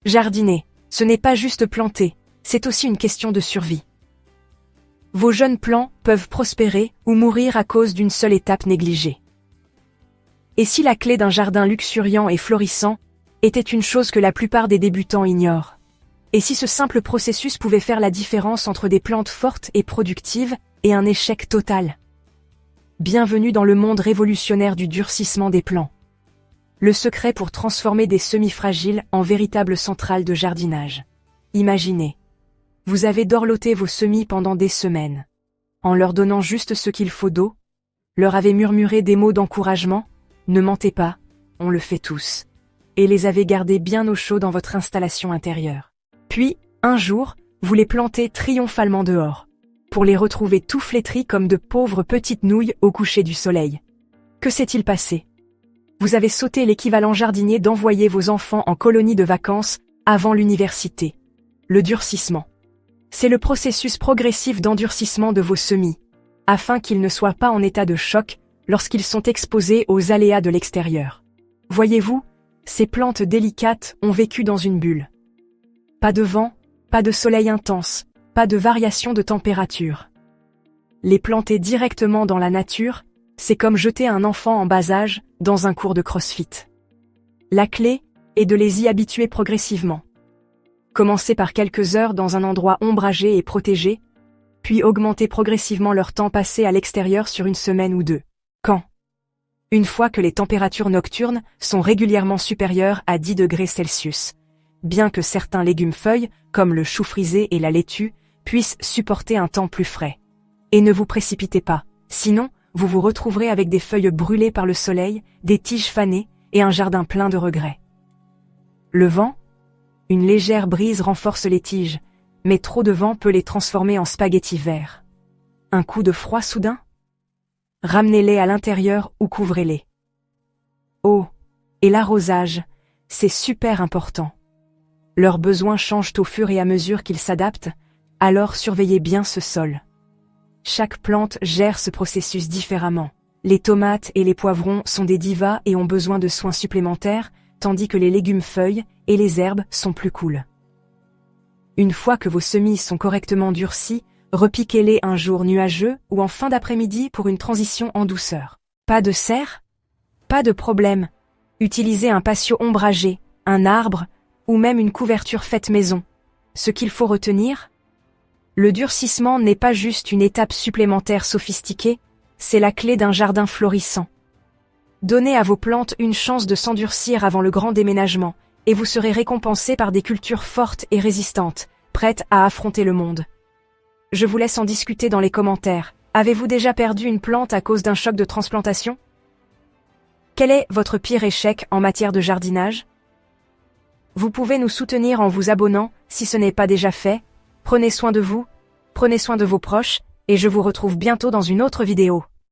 Jardiner, ce n'est pas juste planter, c'est aussi une question de survie. Vos jeunes plants peuvent prospérer ou mourir à cause d'une seule étape négligée. Et si la clé d'un jardin luxuriant et florissant était une chose que la plupart des débutants ignorent? Et si ce simple processus pouvait faire la différence entre des plantes fortes et productives et un échec total? Bienvenue dans le monde révolutionnaire du durcissement des plants. Le secret pour transformer des semis fragiles en véritables centrales de jardinage. Imaginez. Vous avez dorloté vos semis pendant des semaines. En leur donnant juste ce qu'il faut d'eau, leur avez murmuré des mots d'encouragement, ne mentez pas, on le fait tous. Et les avez gardés bien au chaud dans votre installation intérieure. Puis, un jour, vous les plantez triomphalement dehors, pour les retrouver tout flétris comme de pauvres petites nouilles au coucher du soleil. Que s'est-il passé? Vous avez sauté l'équivalent jardinier d'envoyer vos enfants en colonie de vacances avant l'université. Le durcissement. C'est le processus progressif d'endurcissement de vos semis, afin qu'ils ne soient pas en état de choc lorsqu'ils sont exposés aux aléas de l'extérieur. Voyez-vous, ces plantes délicates ont vécu dans une bulle. Pas de vent, pas de soleil intense, pas de variation de température. Les planter directement dans la nature, c'est comme jeter un enfant en bas âge dans un cours de CrossFit. La clé est de les y habituer progressivement. Commencez par quelques heures dans un endroit ombragé et protégé, puis augmentez progressivement leur temps passé à l'extérieur sur une semaine ou deux. Quand? Une fois que les températures nocturnes sont régulièrement supérieures à 10 degrés Celsius, bien que certains légumes-feuilles, comme le chou frisé et la laitue, puissent supporter un temps plus frais. Et ne vous précipitez pas, sinon, vous vous retrouverez avec des feuilles brûlées par le soleil, des tiges fanées et un jardin plein de regrets. Le vent? Une légère brise renforce les tiges, mais trop de vent peut les transformer en spaghettis verts. Un coup de froid soudain? Ramenez-les à l'intérieur ou couvrez-les. Oh, et l'arrosage, c'est super important. Leurs besoins changent au fur et à mesure qu'ils s'adaptent, alors surveillez bien ce sol. Chaque plante gère ce processus différemment. Les tomates et les poivrons sont des divas et ont besoin de soins supplémentaires, tandis que les légumes-feuilles et les herbes sont plus cool. Une fois que vos semis sont correctement durcis, repiquez-les un jour nuageux ou en fin d'après-midi pour une transition en douceur. Pas de serre? Pas de problème. Utilisez un patio ombragé, un arbre ou même une couverture faite maison. Ce qu'il faut retenir? Le durcissement n'est pas juste une étape supplémentaire sophistiquée, c'est la clé d'un jardin florissant. Donnez à vos plantes une chance de s'endurcir avant le grand déménagement, et vous serez récompensé par des cultures fortes et résistantes, prêtes à affronter le monde. Je vous laisse en discuter dans les commentaires. Avez-vous déjà perdu une plante à cause d'un choc de transplantation? Quel est votre pire échec en matière de jardinage? Vous pouvez nous soutenir en vous abonnant, si ce n'est pas déjà fait. Prenez soin de vous, prenez soin de vos proches, et je vous retrouve bientôt dans une autre vidéo.